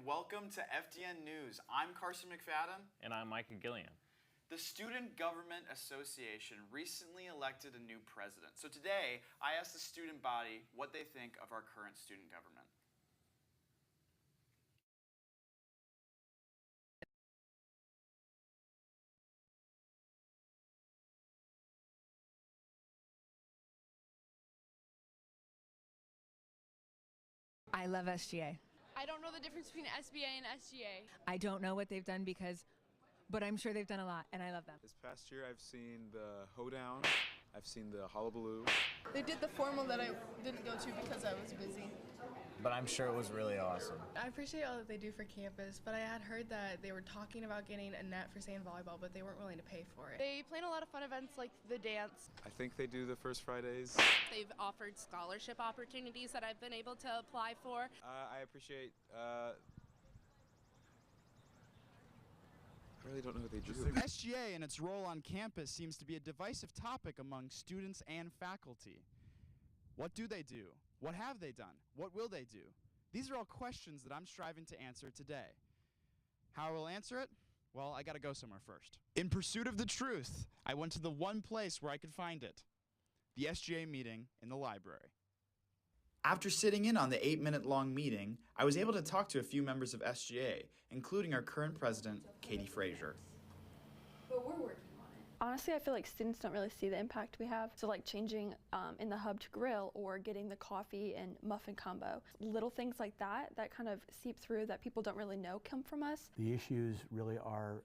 welcome to FDN News. I'm Carson McFadden. And I'm Micah Gillian. The Student Government Association recently elected a new president. So today, I asked the student body what they think of our current student government. I love SGA. I don't know the difference between SBA and SGA. I don't know what they've done but I'm sure they've done a lot, and I love them. This past year, I've seen the hoedown, I've seen the hullabaloo. They did the formal that I didn't go to because I was busy. But I'm sure it was really awesome. I appreciate all that they do for campus, but I had heard that they were talking about getting a net for sand volleyball, but they weren't willing to pay for it. They plan a lot of fun events like the dance. I think they do the First Fridays. They've offered scholarship opportunities that I've been able to apply for. I appreciate, I really don't know what they do. SGA and its role on campus seems to be a divisive topic among students and faculty. What do they do? What have they done? What will they do? These are all questions that I'm striving to answer today. How I will answer it? Well, I gotta go somewhere first. In pursuit of the truth, I went to the one place where I could find it, the SGA meeting in the library. After sitting in on the 8-minute-long meeting, I was able to talk to a few members of SGA, including our current president, Katie Frazier. But we're working on it. Honestly, I feel like students don't really see the impact we have. So like changing in the hub to grill or getting the coffee and muffin combo. Little things like that kind of seep through that people don't really know come from us. The issues really are,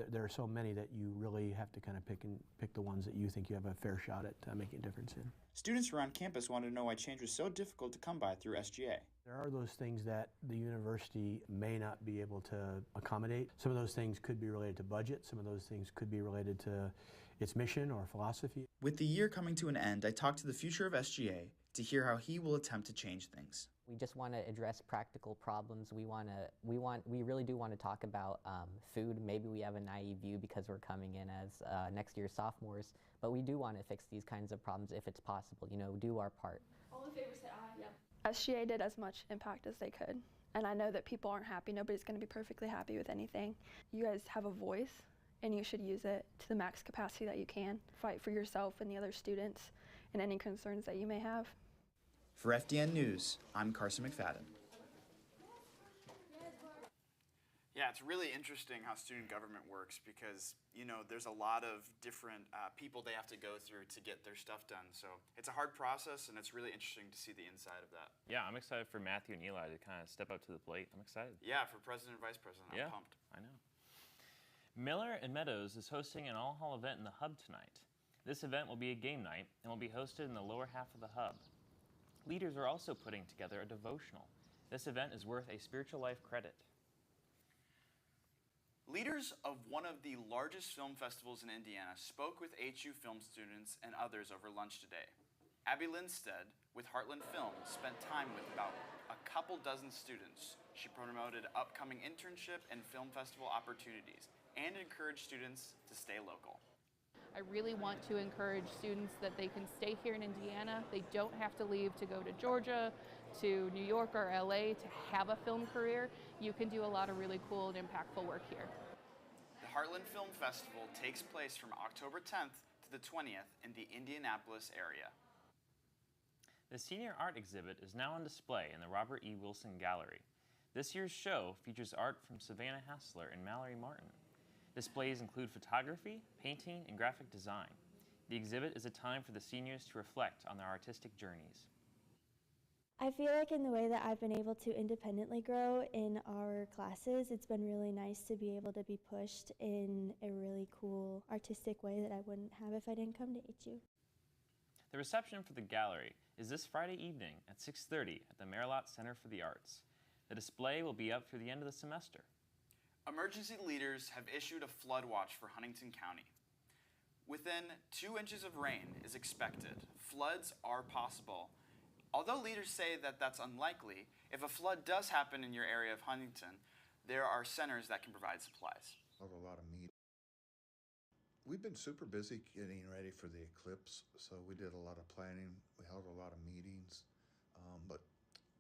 there are so many that you really have to kind of pick the ones that you think you have a fair shot at making a difference in. Students around campus wanted to know why change was so difficult to come by through SGA. There are those things that the university may not be able to accommodate. Some of those things could be related to budget. Some of those things could be related to its mission or philosophy. With the year coming to an end, I talked to the future of SGA to hear how he will attempt to change things. We just want to address practical problems. We really do want to talk about food. Maybe we have a naive view because we're coming in as next year's sophomores, but we do want to fix these kinds of problems if it's possible. You know, do our part. All in favor say aye. Yep. SGA did as much impact as they could, and I know that people aren't happy. Nobody's going to be perfectly happy with anything. You guys have a voice, and you should use it to the max capacity that you can. Fight for yourself and the other students and any concerns that you may have. For FDN News, I'm Carson McFadden. Yeah, it's really interesting how student government works because, you know, there's a lot of different people they have to go through to get their stuff done. So it's a hard process, and it's really interesting to see the inside of that. Yeah, I'm excited for Matthew and Eli to kind of step up to the plate. I'm excited. Yeah, for president and vice president, I'm pumped. I know. Miller and Meadows is hosting an all-hall event in the Hub tonight. This event will be a game night and will be hosted in the lower half of the Hub. Leaders are also putting together a devotional. This event is worth a spiritual life credit. Leaders of one of the largest film festivals in Indiana spoke with HU film students and others over lunch today. Abby Lindstead, with Heartland Films, spent time with about a couple dozen students. She promoted upcoming internship and film festival opportunities and encouraged students to stay local. I really want to encourage students that they can stay here in Indiana. They don't have to leave to go to Georgia, to New York or LA to have a film career. You can do a lot of really cool and impactful work here. The Heartland Film Festival takes place from October 10th to the 20th in the Indianapolis area. The senior art exhibit is now on display in the Robert E. Wilson Gallery. This year's show features art from Savannah Hassler and Mallory Martin. Displays include photography, painting, and graphic design. The exhibit is a time for the seniors to reflect on their artistic journeys. I feel like in the way that I've been able to independently grow in our classes, it's been really nice to be able to be pushed in a really cool artistic way that I wouldn't have if I didn't come to HU. The reception for the gallery is this Friday evening at 6:30 at the Merillat Center for the Arts. The display will be up through the end of the semester. Emergency leaders have issued a flood watch for Huntington County. Within 2 inches of rain is expected. Floods are possible. Although leaders say that that's unlikely, if a flood does happen in your area of Huntington, there are centers that can provide supplies. A lot of meat. We've been super busy getting ready for the eclipse, so we did a lot of planning. We held a lot of meetings, but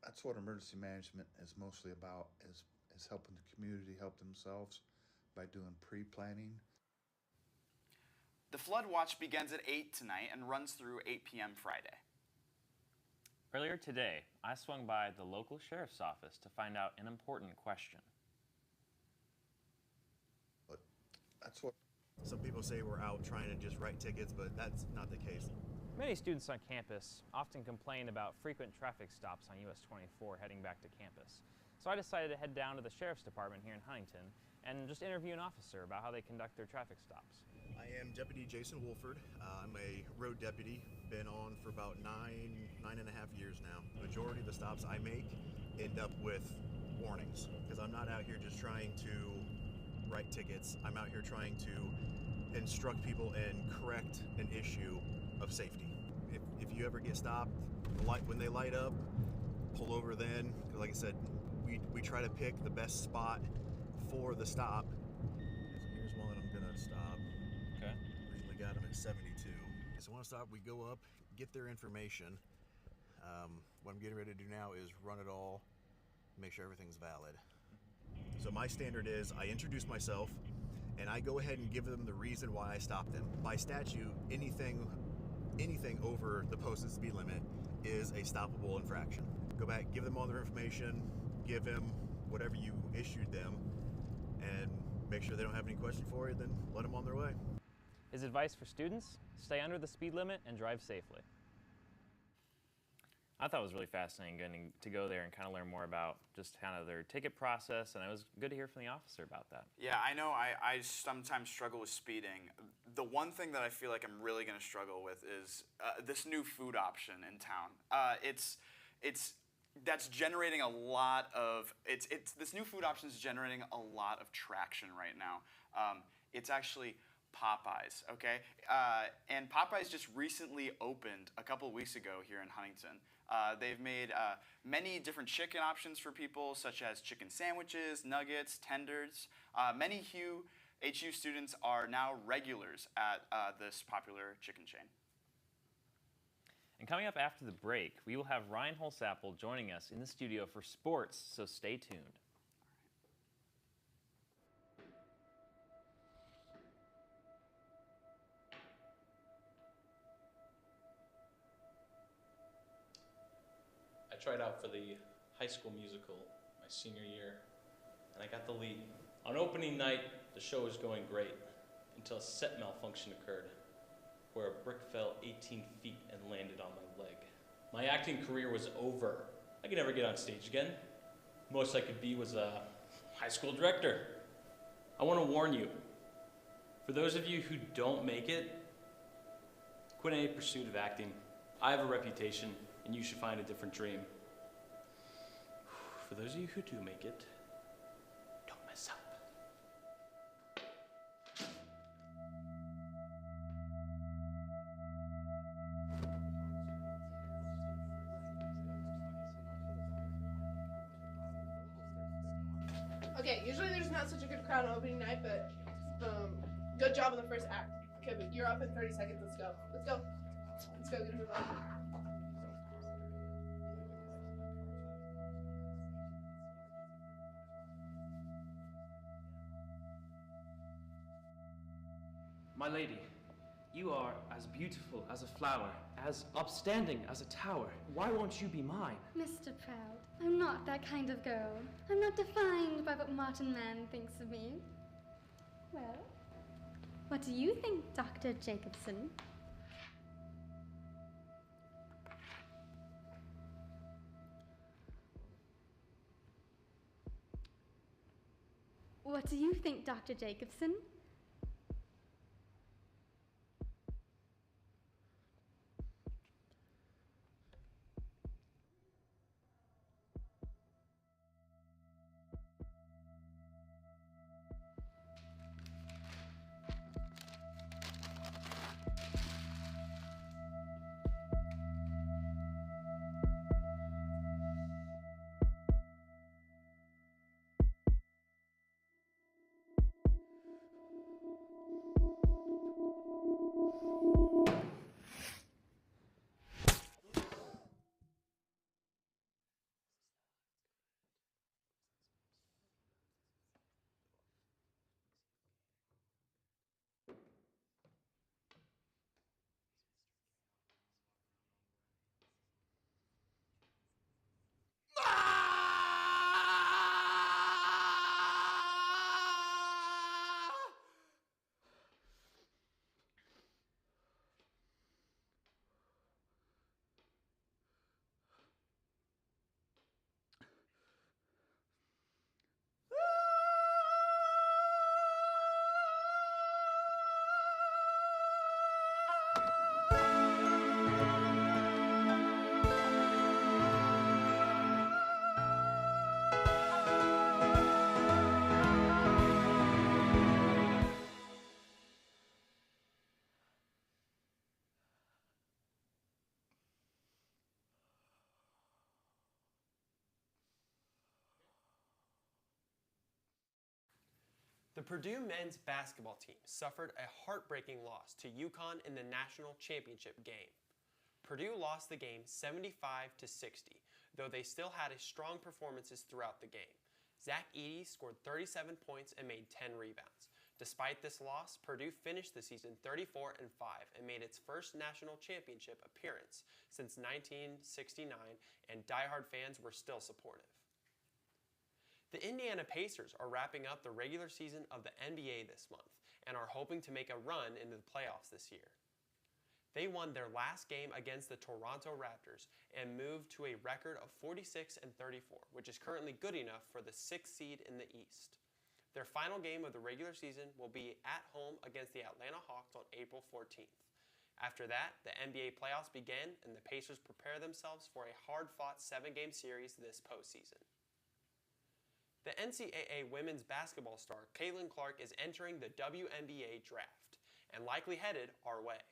that's what emergency management is mostly about, is helping the community help themselves by doing pre-planning. The flood watch begins at 8 tonight and runs through 8 p.m. Friday. Earlier today, I swung by the local sheriff's office to find out an important question. But that's what... Some people say we're out trying to just write tickets, but that's not the case. Many students on campus often complain about frequent traffic stops on US 24 heading back to campus. So I decided to head down to the Sheriff's Department here in Huntington and just interview an officer about how they conduct their traffic stops. I am Deputy Jason Wolford. I'm a road deputy, been on for about nine and a half years now. Majority of the stops I make end up with warnings, because I'm not out here just trying to write tickets. I'm out here trying to instruct people and correct an issue of safety. If you ever get stopped, when they light up, pull over then, because like I said, we try to pick the best spot for the stop. Here's one I'm gonna stop. Okay. Originally got them at 72. So when I stop, we go up, get their information. What I'm getting ready to do now is run it all, make sure everything's valid. So my standard is I introduce myself and I go ahead and give them the reason why I stopped them. By statute, anything over the posted speed limit is a stoppable infraction. Go back, give them all their information, give them whatever you issued them, and make sure they don't have any question for you, then let them on their way. His advice for students: stay under the speed limit and drive safely. I thought it was really fascinating getting to go there and kind of learn more about just kind of their ticket process, and it was good to hear from the officer about that. Yeah, I know I sometimes struggle with speeding. The one thing that I feel like I'm really going to struggle with is this new food option in town. That's generating a lot of, this new food option is generating a lot of traction right now. It's actually Popeyes, okay? And Popeyes just recently opened a couple weeks ago here in Huntington. They've made many different chicken options for people, such as chicken sandwiches, nuggets, tenders. Many HU students are now regulars at this popular chicken chain. And coming up after the break, we will have Ryan Holsapple joining us in the studio for sports, so stay tuned. I tried out for the High School Musical my senior year, and I got the lead. On opening night, the show was going great until a set malfunction occurred, where a brick fell 18 feet and landed on my leg. My acting career was over. I could never get on stage again. Most I could be was a high school director. I want to warn you, for those of you who don't make it, quit any pursuit of acting. I have a reputation, and you should find a different dream. For those of you who do make it, don't mess up. Okay, usually there's not such a good crowd on opening night, but good job in the first act. Okay, but you're up in 30 seconds. Let's go. Let's go. Let's go. Get a move on. My lady, you are as beautiful as a flower, as upstanding as a tower. Why won't you be mine? Mr. Proud, I'm not that kind of girl. I'm not defined by what Martin Mann thinks of me. Well, what do you think, Dr. Jacobson? What do you think, Dr. Jacobson? The Purdue men's basketball team suffered a heartbreaking loss to UConn in the national championship game. Purdue lost the game 75-60, though they still had strong performances throughout the game. Zach Edey scored 37 points and made 10 rebounds. Despite this loss, Purdue finished the season 34-5 and made its first national championship appearance since 1969, and diehard fans were still supportive. The Indiana Pacers are wrapping up the regular season of the NBA this month and are hoping to make a run into the playoffs this year. They won their last game against the Toronto Raptors and moved to a record of 46-34, which is currently good enough for the 6th seed in the East. Their final game of the regular season will be at home against the Atlanta Hawks on April 14th. After that, the NBA playoffs begin and the Pacers prepare themselves for a hard-fought 7-game series this postseason. The NCAA women's basketball star Caitlin Clark is entering the WNBA draft and likely headed our way.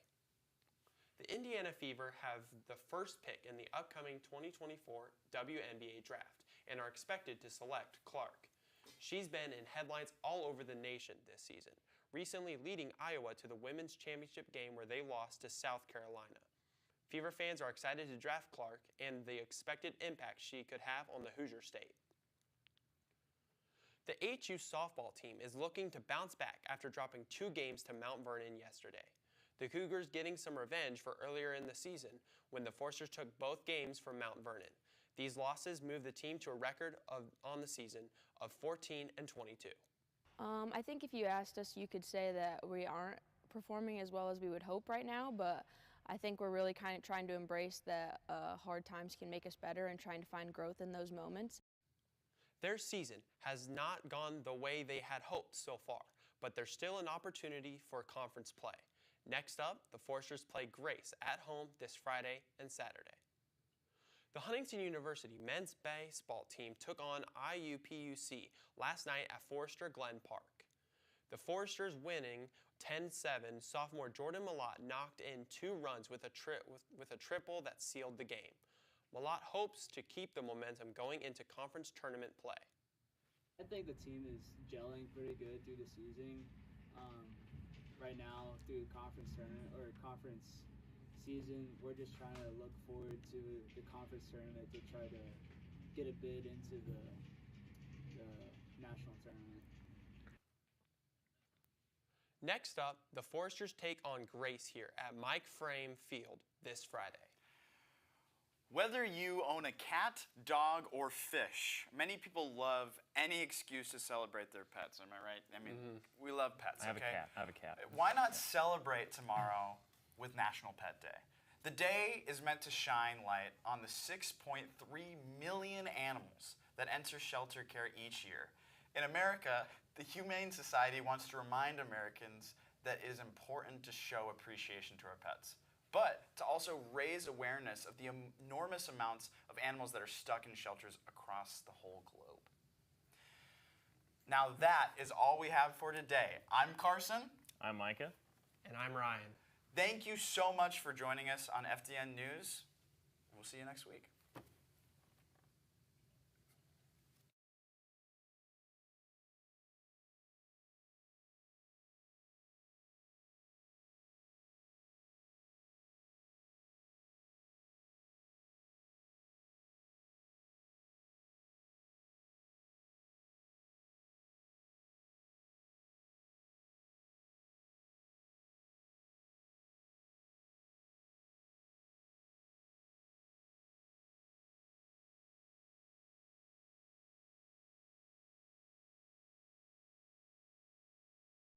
The Indiana Fever have the first pick in the upcoming 2024 WNBA draft and are expected to select Clark. She's been in headlines all over the nation this season, recently leading Iowa to the women's championship game where they lost to South Carolina. Fever fans are excited to draft Clark and the expected impact she could have on the Hoosier State. The HU softball team is looking to bounce back after dropping 2 games to Mount Vernon yesterday. The Cougars getting some revenge for earlier in the season when the Forsters took both games from Mount Vernon. These losses moved the team to a record on the season of 14-22. I think if you asked us, you could say that we aren't performing as well as we would hope right now, but I think we're really kind of trying to embrace that hard times can make us better and trying to find growth in those moments. Their season has not gone the way they had hoped so far, but there's still an opportunity for conference play. Next up, the Forsters play Grace at home this Friday and Saturday. The Huntington University men's baseball team took on IUPUC last night at Forester Glen Park. The Foresters winning 10-7, sophomore Jordan Malott knocked in 2 runs with a triple that sealed the game. Malott hopes to keep the momentum going into conference tournament play. I think the team is gelling pretty good through the season. Right now, through conference tournament or conference season, we're just trying to look forward to the conference tournament to try to get a bid into the national tournament. Next up, the Foresters take on Grace here at Mike Frame Field this Friday. Whether you own a cat, dog, or fish, many people love any excuse to celebrate their pets. Am I right? I mean, we love pets, I have a cat. Why not celebrate tomorrow with National Pet Day? The day is meant to shine light on the 6.3 million animals that enter shelter care each year. In America, the Humane Society wants to remind Americans that it is important to show appreciation to our pets, but to also raise awareness of the enormous amounts of animals that are stuck in shelters across the whole globe. Now that is all we have for today. I'm Carson. I'm Micah. And I'm Ryan. Thank you so much for joining us on FDN News. We'll see you next week.